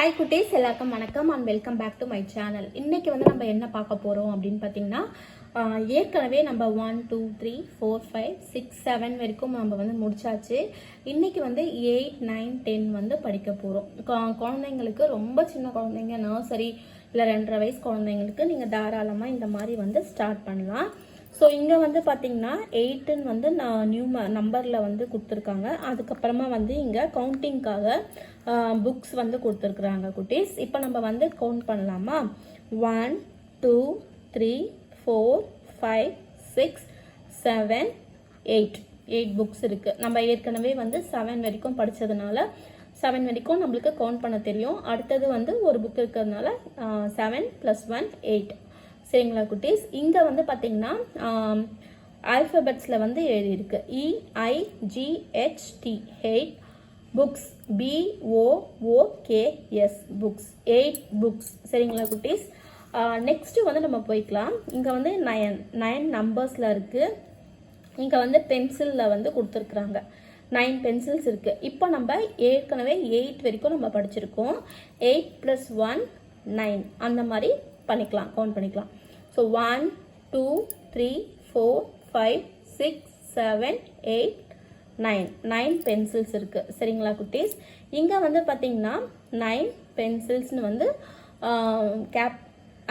Hi குட்டீஸ், எல்லாருக்கும் வணக்கம் and welcome back to my channel. இன்றைக்கி வந்து நம்ம என்ன பார்க்க போகிறோம் அப்படின்னு பார்த்தீங்கன்னா, ஏற்கனவே நம்ம 1 2 3 4 5 6 7 வரைக்கும் நம்ம வந்து முடிச்சாச்சு. இன்றைக்கி வந்து 8 9 10 வந்து படிக்க போகிறோம். குழந்தைங்களுக்கு, ரொம்ப சின்ன குழந்தைங்க, நர்சரி இல்லை 2.5 வயசு குழந்தைங்களுக்கு நீங்கள் தாராளமாக இந்த மாதிரி வந்து ஸ்டார்ட் பண்ணலாம். ஸோ இங்கே வந்து பார்த்தீங்கன்னா 8ன்னு வந்து நியூ நம்பரில் வந்து கொடுத்துருக்காங்க. அதுக்கப்புறமா வந்து இங்கே கவுண்டிங்காக புக்ஸ் வந்து கொடுத்துருக்குறாங்க குட்டீஸ். இப்போ நம்ம வந்து கவுண்ட் பண்ணலாமா? 1 2 3 4 5 6 7 8 புக்ஸ் இருக்குது. நம்ம ஏற்கனவே வந்து 7 வரைக்கும் படித்ததுனால 7 வரைக்கும் நம்மளுக்கு கவுண்ட் பண்ண தெரியும். அடுத்தது வந்து ஒரு புக் இருக்கிறதுனால 7 + 1 8. சரிங்களா குட்டீஸ்? இங்கே வந்து பார்த்தீங்கன்னா ஆல்ஃபபெட்ஸில் வந்து எழுதியிருக்கு EIGHT 8 books, BOOKS books, 8 books. சரிங்களா குட்டீஸ்? நெக்ஸ்ட்டு வந்து நம்ம போய்க்கலாம். இங்கே வந்து 9 நம்பர்ஸில் இருக்குது. இங்கே வந்து பென்சிலில் வந்து கொடுத்துருக்குறாங்க. 9 பென்சில்ஸ் இருக்குது. இப்போ நம்ம ஏற்கனவே 8 வரைக்கும் நம்ம படிச்சிருக்கோம். 8 + 1 9 அந்த மாதிரி பண்ணிக்கலாம், கவுண்ட் பண்ணிக்கலாம். ஸோ 1 2 3 4 5 6 7 8 9 பென்சில்ஸ் இருக்குது. சரிங்களா குட்டீஸ்? இங்கே வந்து பார்த்தீங்கன்னா 9 பென்சில்ஸ்னு வந்து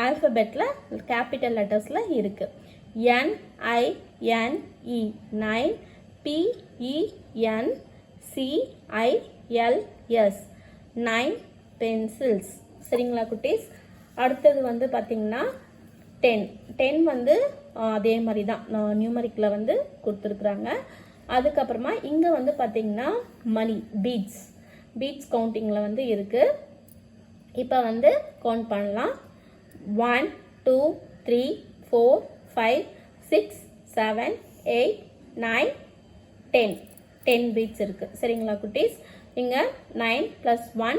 ஆல்ஃபபெட்டில் கேபிட்டல் லெட்டர்ஸில் இருக்குது. NINE 9, PENCILS 9 pencils. சரிங்களா குட்டீஸ்? அடுத்தது வந்து பார்த்தீங்கன்னா 10 வந்து அதே மாதிரி தான் நியூமரிக்கில் வந்து கொடுத்துருக்குறாங்க. அதுக்கப்புறமா இங்கே வந்து பார்த்தீங்கன்னா மணி, பீட்ஸ் கவுண்டிங்கில் வந்து இருக்குது. இப்போ வந்து கவுண்ட் பண்ணலாம். 1 2 3 4 5 6 7 8 9 10 பீட்ஸ் இருக்குது. சரிங்களா குட்டீஸ்? இங்கே 9 + 1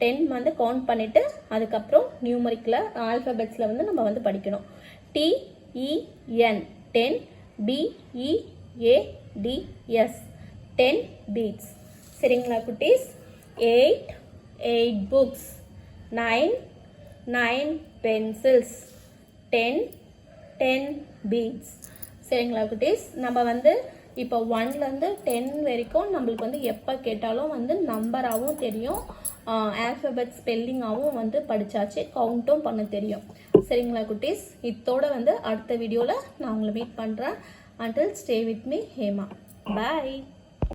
10 வந்து கவுண்ட் பண்ணிவிட்டு அதுக்கப்புறம் நியூமரிக்கில் ஆல்ஃபபெட்ஸில் வந்து நம்ம வந்து படிக்கணும். TEN 10, BEADS 10 beads. சரிங்களா குட்டீஸ்? 8 புக்ஸ், 9 பென்சில்ஸ், 10 பீட்ஸ். சரிங்களா குட்டீஸ்? நம்ம வந்து இப்போ 1லேருந்து 10 வரைக்கும் நம்மளுக்கு வந்து எப்போ கேட்டாலும் வந்து நம்பராகவும் தெரியும், ஆல்ஃபபெட் ஸ்பெல்லிங்காகவும் வந்து படித்தாச்சு, கவுண்ட்டும் பண்ண தெரியும். சரிங்களா குட்டீஸ்? இதோட வந்து அடுத்த வீடியோவில் நான் உங்களை மீட் பண்ணுறேன். Until stay with me, Hema. Bye.